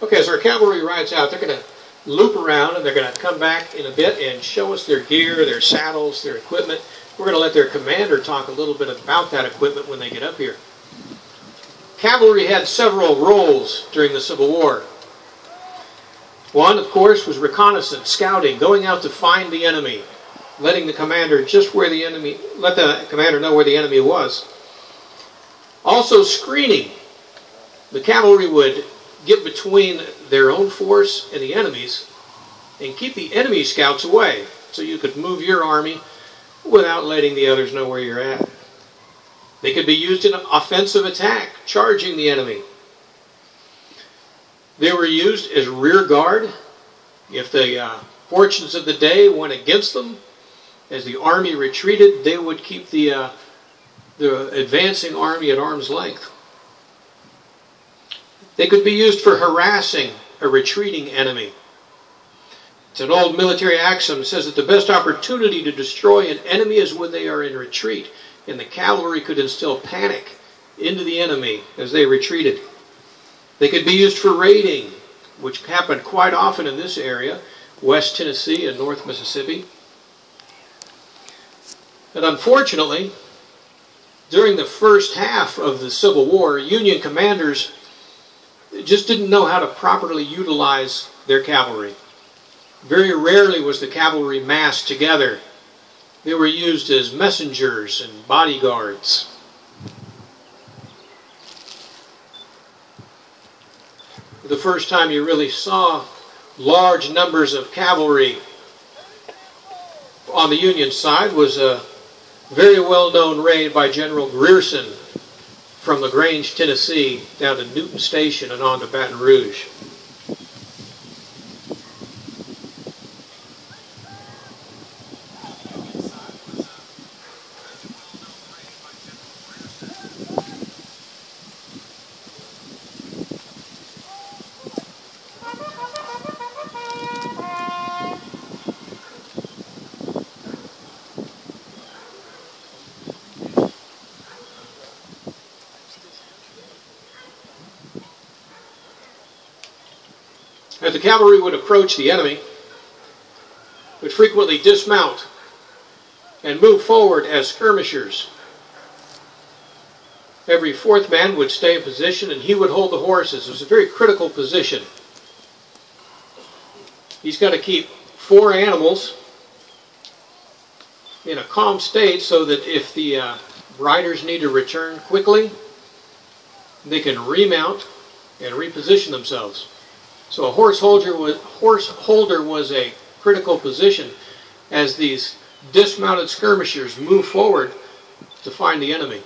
Okay, so our cavalry rides out. They're going to loop around and they're going to come back in a bit and show us their gear, their saddles, their equipment. We're going to let their commander talk a little bit about that equipment when they get up here. Cavalry had several roles during the Civil War. One, of course, was reconnaissance, scouting, going out to find the enemy, letting the commander let the commander know where the enemy was. Also screening. The cavalry would get between their own force and the enemy's and keep the enemy scouts away so you could move your army without letting the others know where you're at. They could be used in an offensive attack, charging the enemy. They were used as rear guard. If the fortunes of the day went against them, as the army retreated, they would keep the advancing army at arm's length. They could be used for harassing a retreating enemy. It's an old military axiom that says that the best opportunity to destroy an enemy is when they are in retreat, and the cavalry could instill panic into the enemy as they retreated. They could be used for raiding, which happened quite often in this area, West Tennessee and North Mississippi. And unfortunately, during the first half of the Civil War, Union commanders just didn't know how to properly utilize their cavalry. Very rarely was the cavalry massed together. They were used as messengers and bodyguards. The first time you really saw large numbers of cavalry on the Union side was a very well-known raid by General Grierson from LaGrange, Tennessee, down to Newton Station and on to Baton Rouge. As the cavalry would approach the enemy, would frequently dismount and move forward as skirmishers. Every fourth man would stay in position and he would hold the horses. It was a very critical position. He's got to keep 4 animals in a calm state so that if the riders need to return quickly, they can remount and reposition themselves. So a horse holder was a critical position as these dismounted skirmishers move forward to find the enemy.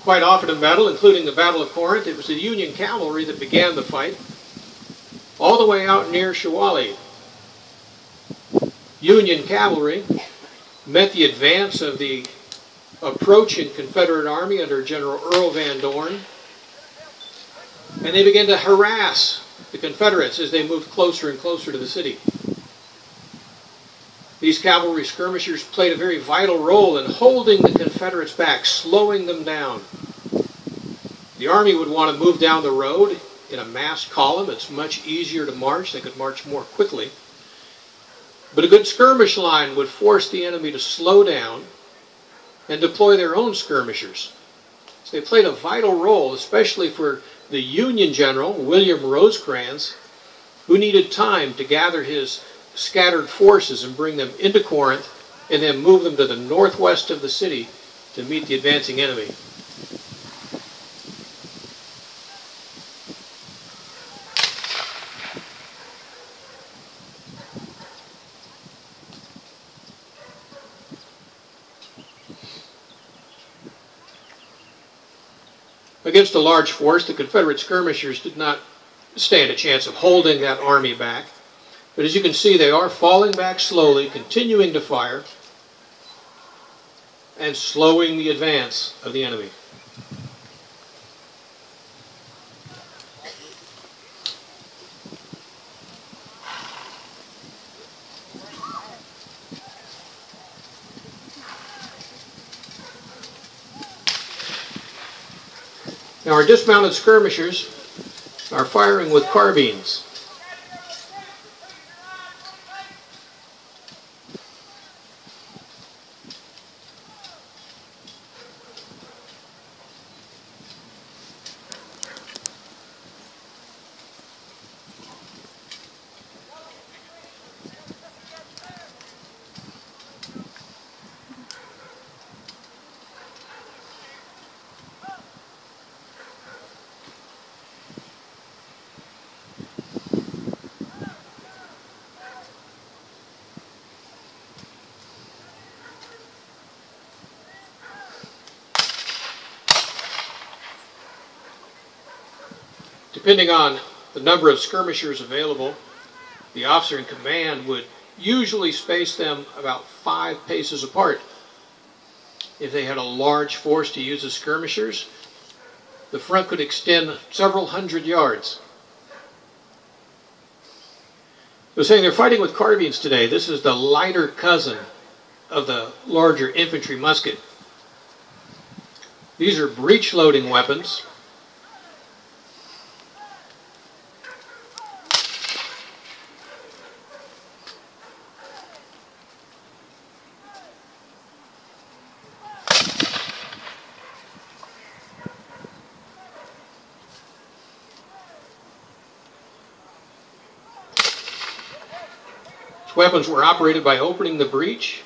Quite often in battle, including the Battle of Corinth, it was the Union cavalry that began the fight, all the way out near Shawali. Union cavalry met the advance of the approaching Confederate army under General Earl Van Dorn, and they began to harass the Confederates as they moved closer and closer to the city. These cavalry skirmishers played a very vital role in holding the Confederates back, slowing them down. The army would want to move down the road in a massed column. It's much easier to march. They could march more quickly. But a good skirmish line would force the enemy to slow down and deploy their own skirmishers. So they played a vital role, especially for the Union general, William Rosecrans, who needed time to gather his scattered forces and bring them into Corinth and then move them to the northwest of the city to meet the advancing enemy. Against a large force, the Confederate skirmishers did not stand a chance of holding that army back. But as you can see, they are falling back slowly, continuing to fire, and slowing the advance of the enemy. Now our dismounted skirmishers are firing with carbines. Depending on the number of skirmishers available, the officer in command would usually space them about 5 paces apart. If they had a large force to use as skirmishers, the front could extend several hundred yards. They're saying they're fighting with carbines today. This is the lighter cousin of the larger infantry musket. These are breech-loading weapons. Weapons were operated by opening the breech,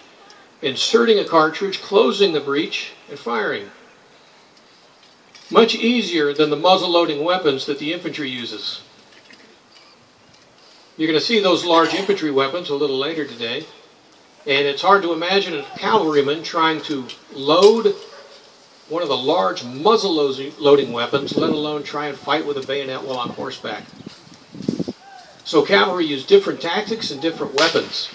inserting a cartridge, closing the breech, and firing. Much easier than the muzzle-loading weapons that the infantry uses. You're going to see those large infantry weapons a little later today, and it's hard to imagine a cavalryman trying to load one of the large muzzle-loading weapons, let alone try and fight with a bayonet while on horseback. So cavalry use different tactics and different weapons.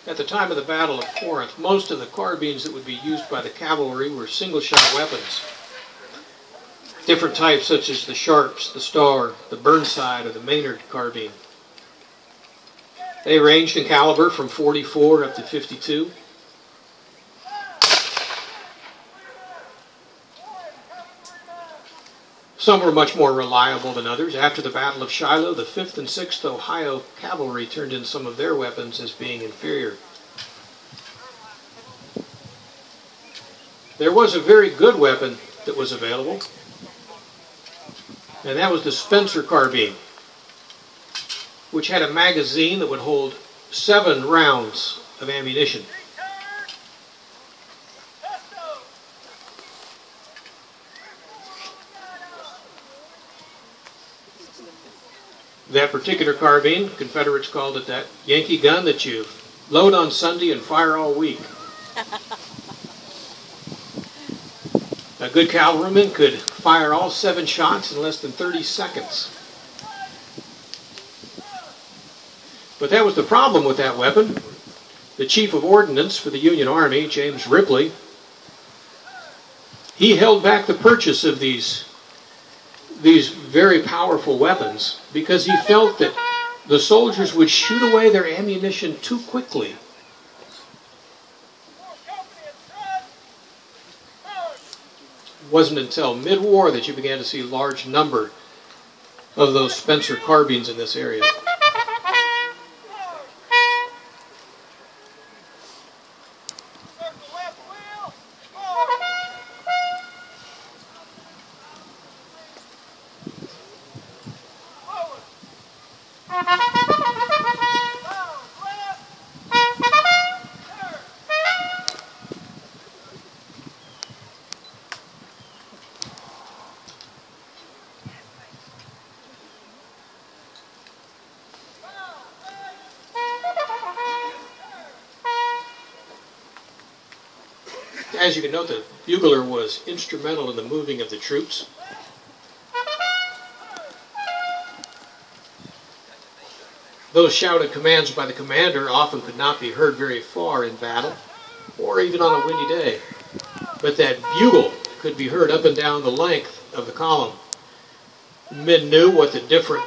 At the time of the Battle of Corinth, most of the carbines that would be used by the cavalry were single-shot weapons. Different types such as the Sharps, the Star, the Burnside, or the Maynard carbine. They ranged in caliber from 44 up to 52. Some were much more reliable than others. After the Battle of Shiloh, the 5th and 6th Ohio Cavalry turned in some of their weapons as being inferior. There was a very good weapon that was available, and that was the Spencer carbine, which had a magazine that would hold 7 rounds of ammunition. That particular carbine, Confederates called it that Yankee gun that you load on Sunday and fire all week. A good cavalryman could fire all 7 shots in less than 30 seconds. But that was the problem with that weapon. The chief of ordnance for the Union Army, James Ripley, he held back the purchase of these very powerful weapons because he felt that the soldiers would shoot away their ammunition too quickly. It wasn't until mid-war that you began to see a large number of those Spencer carbines in this area. As you can note, the bugler was instrumental in the moving of the troops. Those shouted commands by the commander often could not be heard very far in battle, or even on a windy day. But that bugle could be heard up and down the length of the column. Men knew what the different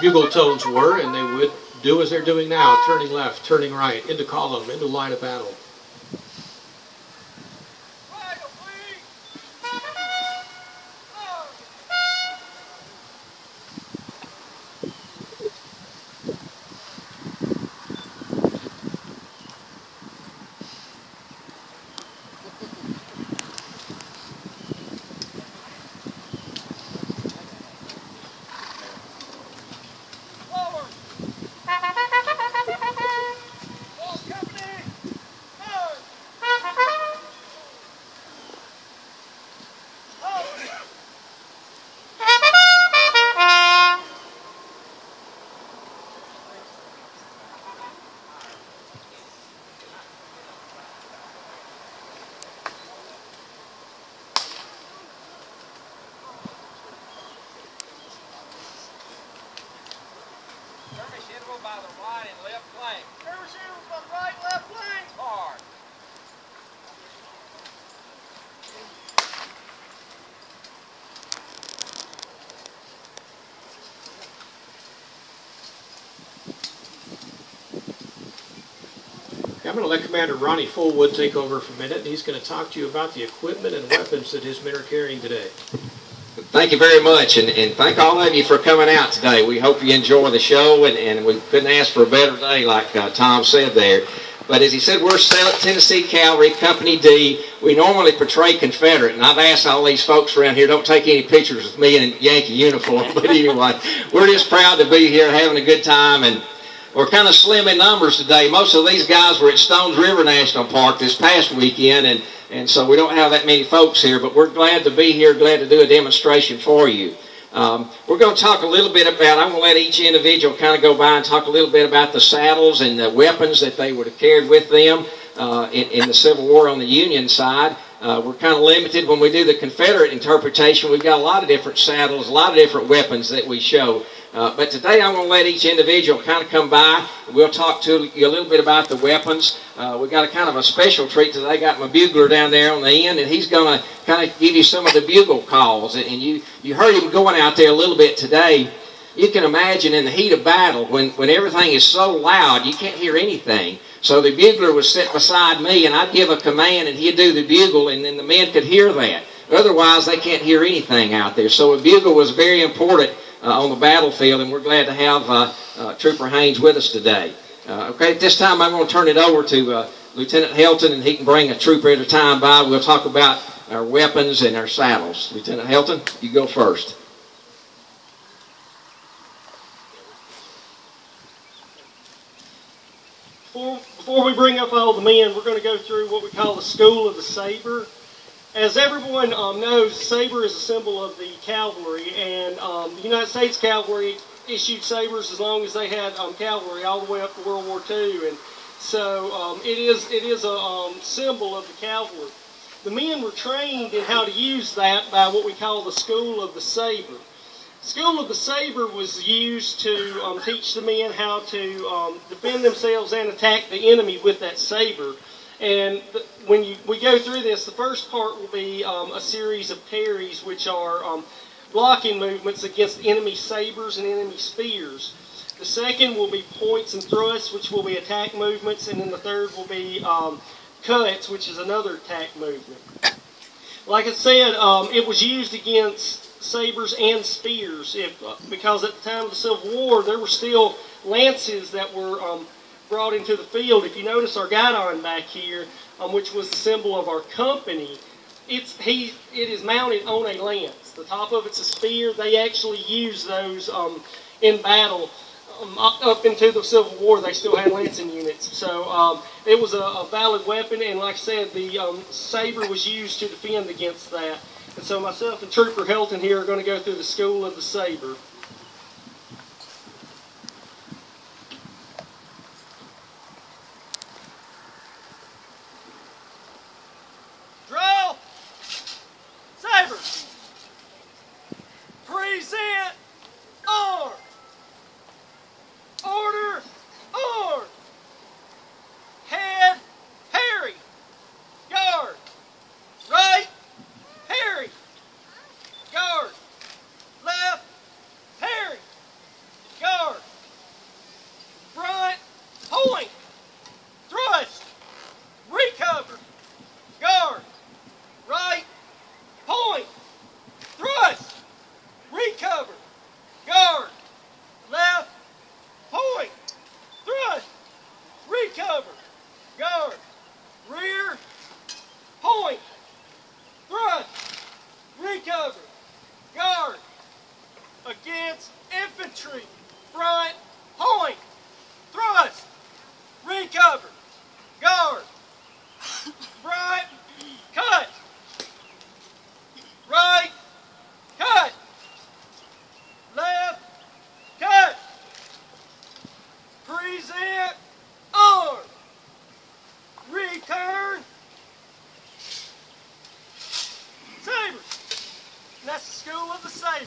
bugle tones were, and they would do as they're doing now, turning left, turning right, into column, into line of battle. By the right and left flank. By the right and left flank. Hard. I'm going to let Commander Ronnie Fullwood take over for a minute, and he's going to talk to you about the equipment and weapons that his men are carrying today. Thank you very much, and thank all of you for coming out today. We hope you enjoy the show, and we couldn't ask for a better day, like Tom said there. But as he said, we're Tennessee Cavalry, Company D. We normally portray Confederate, and I've asked all these folks around here, don't take any pictures with me in Yankee uniform. But anyway, we're just proud to be here having a good time, and we're kind of slim in numbers today. Most of these guys were at Stones River National Park this past weekend, and so we don't have that many folks here, but we're glad to be here, glad to do a demonstration for you. We're going to talk a little bit about, I'm going to let each individual kind of go by and talk a little bit about the saddles and the weapons that they would have carried with them in the Civil War on the Union side. We're kind of limited when we do the Confederate interpretation. We've got a lot of different saddles, a lot of different weapons that we show. But today I'm going to let each individual kind of come by. We'll talk to you a little bit about the weapons. We've got a kind of a special treat today. I got my bugler down there on the end, and he's going to kind of give you some of the bugle calls. And you heard him going out there a little bit today. You can imagine in the heat of battle, when everything is so loud, you can't hear anything. So the bugler would sit beside me, and I'd give a command, and he'd do the bugle, and then the men could hear that. Otherwise, they can't hear anything out there. So a bugle was very important on the battlefield, and we're glad to have Trooper Haynes with us today. Okay, at this time, I'm going to turn it over to Lieutenant Helton, and he can bring a trooper at a time by. We'll talk about our weapons and our saddles. Lieutenant Helton, you go first. Before we bring up all the men, we're going to go through what we call the School of the Saber. As everyone knows, saber is a symbol of the cavalry, and the United States Cavalry issued sabers as long as they had cavalry all the way up to World War II, and so it is a symbol of the cavalry. The men were trained in how to use that by what we call the School of the Saber. School of the Saber was used to teach the men how to defend themselves and attack the enemy with that saber. And when we go through this, the first part will be a series of parries, which are blocking movements against enemy sabers and enemy spears. The second will be points and thrusts, which will be attack movements, and then the third will be cuts, which is another attack movement. Like I said, it was used against sabers and spears, because at the time of the Civil War, there were still lances that were brought into the field. If you notice our guidon back here, which was the symbol of our company, it is mounted on a lance. The top of it's a spear. They actually used those in battle. Up into the Civil War, they still had lancing units. So it was a valid weapon, and like I said, the saber was used to defend against that. And so myself and Trooper Helton here are going to go through the School of the Saber. Draw! Sabers! Present! Arm! Order! Arm! Head! Parry! Guard! Right! Parry! Guard! Left! Parry! Guard! Front! Point! Thrust! Recover! Guard! Right! Point! Thrust! Recover! Guard! Left! Point! Thrust! Recover! Guard! Rear! Point! Thrust! Recover! Guard! Against infantry! Front! Point! Thrust! Recover! Guard! Front! Cut! Right! Cut! Left! Cut! Present! Arm! Return! Sabers! And that's the School of the Saber.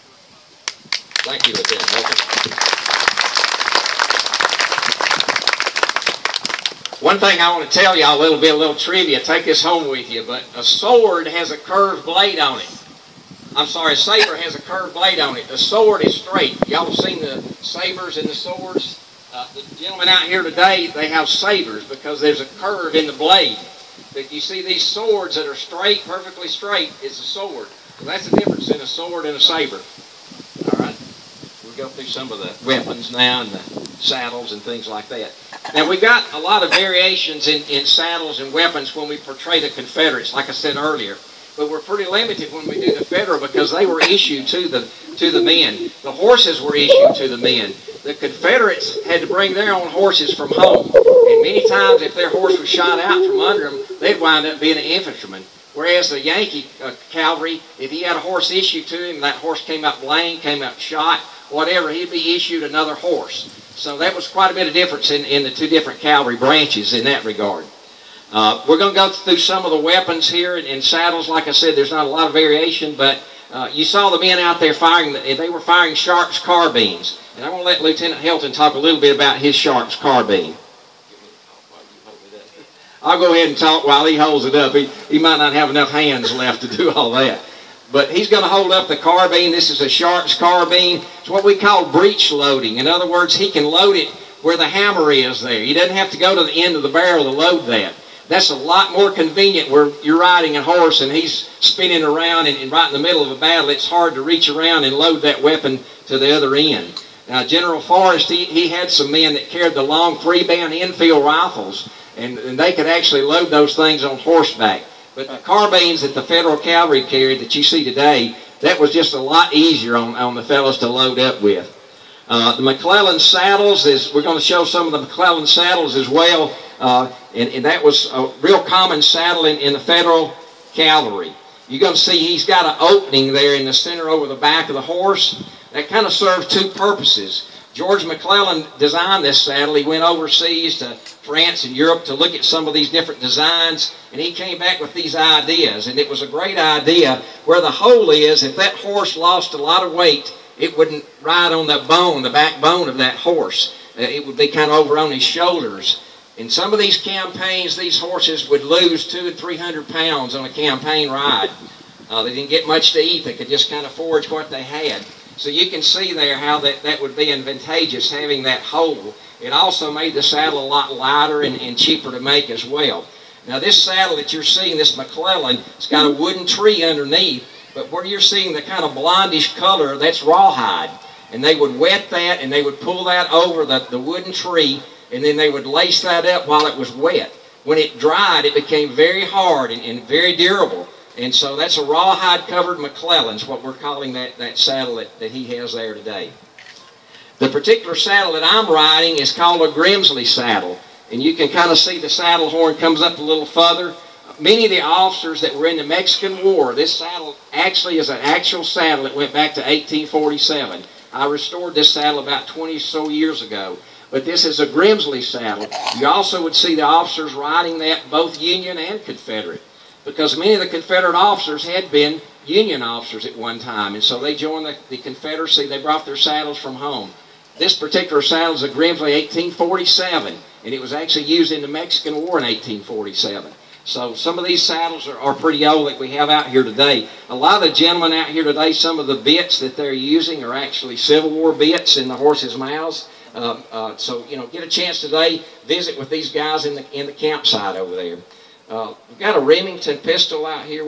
Thank you, Lieutenant Helton. One thing I want to tell y'all, a little trivia. Take this home with you. But a sword has a curved blade on it. I'm sorry, a saber has a curved blade on it. The sword is straight. Y'all have seen the sabers and the swords. The gentlemen out here today, they have sabers because there's a curve in the blade. If you see these swords that are straight, perfectly straight, it's a sword. So that's the difference in a sword and a saber. All right. We'll go through some of the weapons now and the saddles and things like that. Now, we've got a lot of variations in saddles and weapons when we portray the Confederates, like I said earlier. But we're pretty limited when we do the Federal because they were issued to the men. The horses were issued to the men. The Confederates had to bring their own horses from home. And many times, if their horse was shot out from under them, they'd wind up being an infantryman. Whereas the Yankee cavalry, if he had a horse issued to him, that horse came up lame, came up shot, whatever, he'd be issued another horse. So that was quite a bit of difference in the two different cavalry branches in that regard. We're going to go through some of the weapons here in saddles. Like I said, there's not a lot of variation, but you saw the men out there firing. They were firing Sharp's carbines. And I want to let Lieutenant Helton talk a little bit about his Sharp's carbine. I'll go ahead and talk while he holds it up. He might not have enough hands left to do all that. But he's going to hold up the carbine. This is a Sharp's carbine. It's what we call breech loading. In other words, he can load it where the hammer is there. He doesn't have to go to the end of the barrel to load that. That's a lot more convenient where you're riding a horse and he's spinning around and right in the middle of a battle. It's hard to reach around and load that weapon to the other end. Now, General Forrest, he had some men that carried the long three-band infield rifles, and they could actually load those things on horseback. But the carbines that the Federal Cavalry carried that you see today, that was just a lot easier on the fellows to load up with. The McClellan saddles, we're going to show some of the McClellan saddles as well, and that was a real common saddle in the Federal Cavalry. you're going to see he's got an opening there in the center over the back of the horse. That kind of serves two purposes. George McClellan designed this saddle. He went overseas to France and Europe to look at some of these different designs, and he came back with these ideas. And it was a great idea where the hole is, if that horse lost a lot of weight, it wouldn't ride on the bone, the backbone of that horse. It would be kind of over on his shoulders. In some of these campaigns, these horses would lose 200 and 300 pounds on a campaign ride. They didn't get much to eat. They could just kind of forage what they had. So you can see there how that would be advantageous, having that hole. It also made the saddle a lot lighter and cheaper to make as well. Now this saddle that you're seeing, this McClellan, it's got a wooden tree underneath, but where you're seeing the kind of blondish color, that's rawhide. And they would wet that, and they would pull that over the wooden tree, and then they would lace that up while it was wet. When it dried, it became very hard and very durable. And so that's a rawhide covered McClellan's, what we're calling that saddle that he has there today. The particular saddle that I'm riding is called a Grimsley saddle. And you can kind of see the saddle horn comes up a little further. Many of the officers that were in the Mexican War, this saddle actually is an actual saddle that went back to 1847. I restored this saddle about 20 or so years ago. But this is a Grimsley saddle. You also would see the officers riding that, both Union and Confederate, because many of the Confederate officers had been Union officers at one time, and so they joined the Confederacy. They brought their saddles from home. This particular saddle is a Grimsley 1847, and it was actually used in the Mexican War in 1847. So some of these saddles are pretty old that we have out here today. A lot of the gentlemen out here today, some of the bits that they're using are actually Civil War bits in the horses' mouths. So, get a chance today, visit with these guys in the campsite over there. We've got a Remington pistol out here.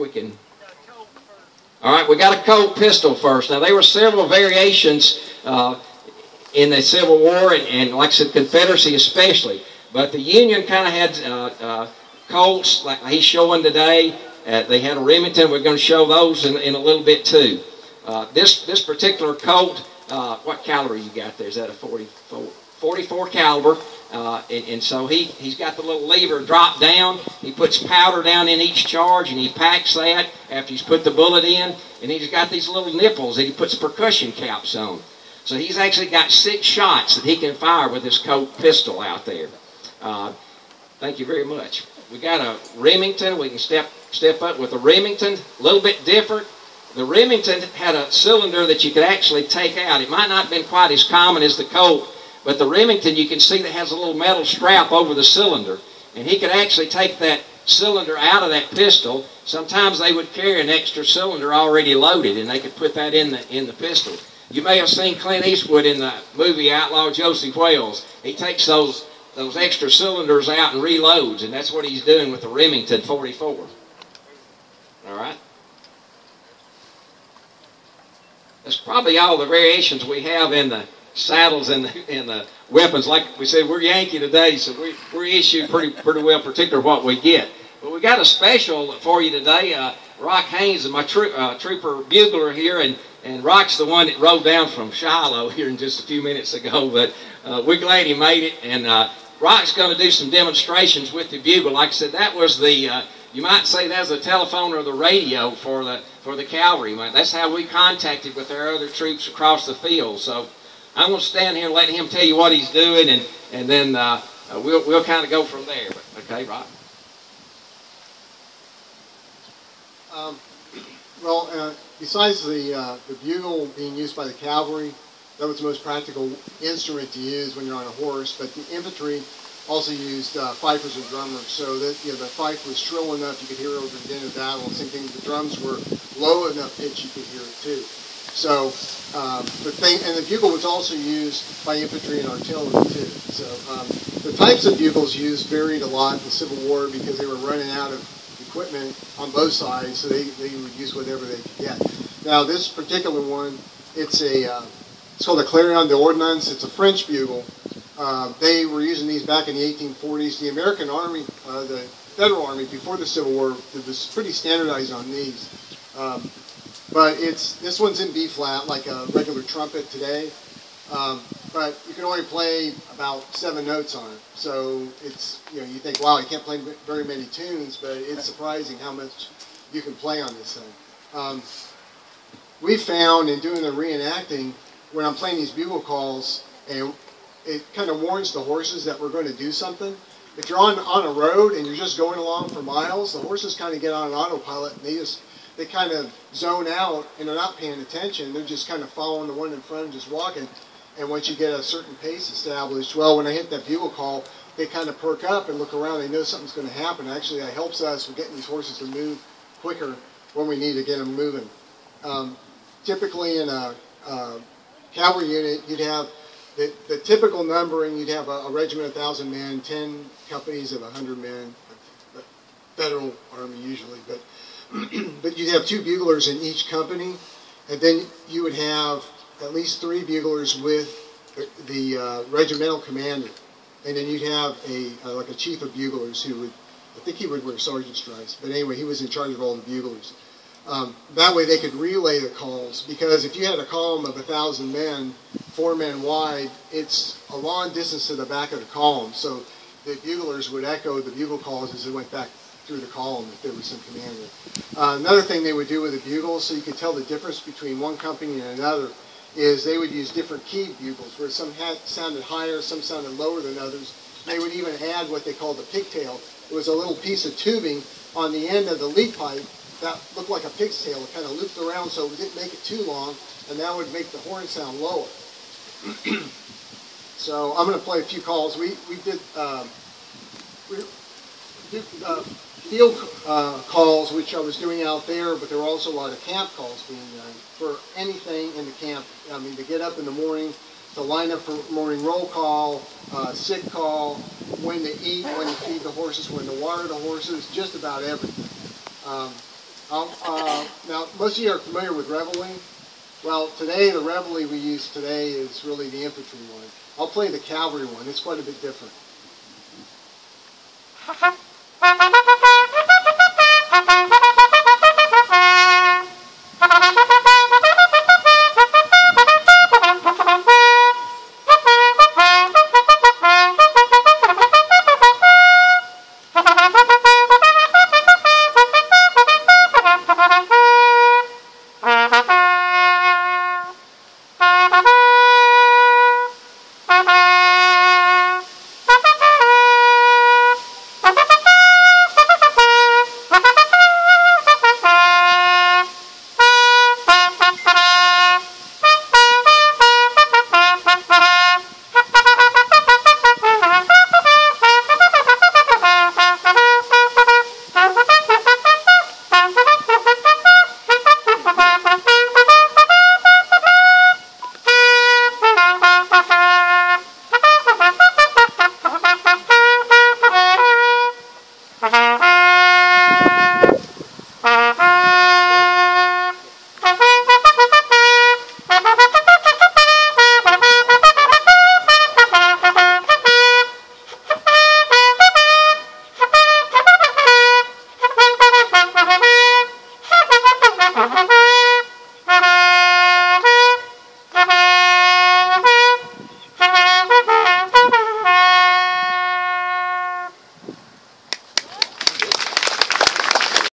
All right, we got a Colt pistol first. Now, there were several variations in the Civil War, and like I said, Confederacy especially. But the Union kind of had Colts, like he's showing today. They had a Remington. We're going to show those in a little bit, too. This particular Colt, what caliber you got there? Is that a 44 caliber? And so he's got the little lever drop down. He puts powder down in each charge, and he packs that after he's put the bullet in. And he's got these little nipples that he puts percussion caps on. So he's actually got 6 shots that he can fire with his Colt pistol out there. Thank you very much. We got a Remington. We can step up with a Remington. A little bit different. The Remington had a cylinder that you could actually take out. It might not have been quite as common as the Colt, but the Remington, you can see that has a little metal strap over the cylinder. And he could actually take that cylinder out of that pistol. Sometimes they would carry an extra cylinder already loaded, and they could put that in the pistol. You may have seen Clint Eastwood in the movie Outlaw Joseph Wells. He takes those extra cylinders out and reloads, and that's what he's doing with the Remington 44. All right? That's probably all the variations we have in the saddles and the weapons. Like we said, we're Yankee today, so we're issued pretty well, particular what we get. But we got a special for you today. Rock Haynes is my trooper bugler here, and Rock's the one that rode down from Shiloh here in just a few minutes ago. But we're glad he made it, and Rock's going to do some demonstrations with the bugle. Like I said, that was the you might say that's the telephone or the radio for the cavalryman. That's how we contacted with our other troops across the field. So I'm going to stand here and let him tell you what he's doing, and then we'll kind of go from there. But, okay, Rock. Besides the bugle being used by the cavalry, that was the most practical instrument to use when you're on a horse. But the infantry also used fifers and drummers, so that the fife was shrill enough you could hear it over the din of battle. And same thing, the drums were low enough pitch you could hear it too. So the bugle was also used by infantry and artillery too. So the types of bugles used varied a lot in the Civil War because they were running out of equipment on both sides, so they would use whatever they could get. Now this particular one, it's called a Clarion d'Ordnance. It's a French bugle. They were using these back in the 1840s. The American Army, the Federal Army before the Civil War, was pretty standardized on these. But this one's in B flat, like a regular trumpet today. But you can only play about 7 notes on it. So it's, you think, wow, you can't play very many tunes, but it's surprising how much you can play on this thing. We found in doing the reenacting, when I'm playing these bugle calls, and it kind of warns the horses that we're going to do something. If you're on a road and you're just going along for miles, the horses kind of get on an autopilot and they kind of zone out and they're not paying attention. They're just kind of following the one in front and just walking. And once you get a certain pace established, well, when I hit that bugle call, they kind of perk up and look around. They know something's going to happen. Actually, that helps us with getting these horses to move quicker when we need to get them moving. Typically in a cavalry unit, you'd have the typical numbering. You'd have a regiment of 1,000 men, 10 companies of 100 men, federal army usually, but you'd have 2 buglers in each company, and then you would have at least 3 buglers with the regimental commander, and then you'd have like a chief of buglers who would, I think he would wear sergeant stripes, but anyway, he was in charge of all the buglers. That way they could relay the calls, because if you had a column of 1,000 men, 4 men wide, it's a long distance to the back of the column, so the buglers would echo the bugle calls as they went back through the column if there was some commander. Another thing they would do with the bugles, so you could tell the difference between one company and another, is they would use different keyed bugles, where some sounded higher, some sounded lower than others. They would even add what they called a pigtail. It was a little piece of tubing on the end of the lead pipe that looked like a pig's tail. It kind of looped around so it didn't make it too long, and that would make the horn sound lower. So I'm going to play a few calls. We did field calls, which I was doing out there, but there were also a lot of camp calls being done for anything in the camp. I mean, to get up in the morning, to line up for morning roll call, sick call, when to eat, when to feed the horses, when to water the horses, just about everything. Now, most of you are familiar with reveille. Well, today, the reveille we use today is really the infantry one. I'll play the cavalry one. It's quite a bit different.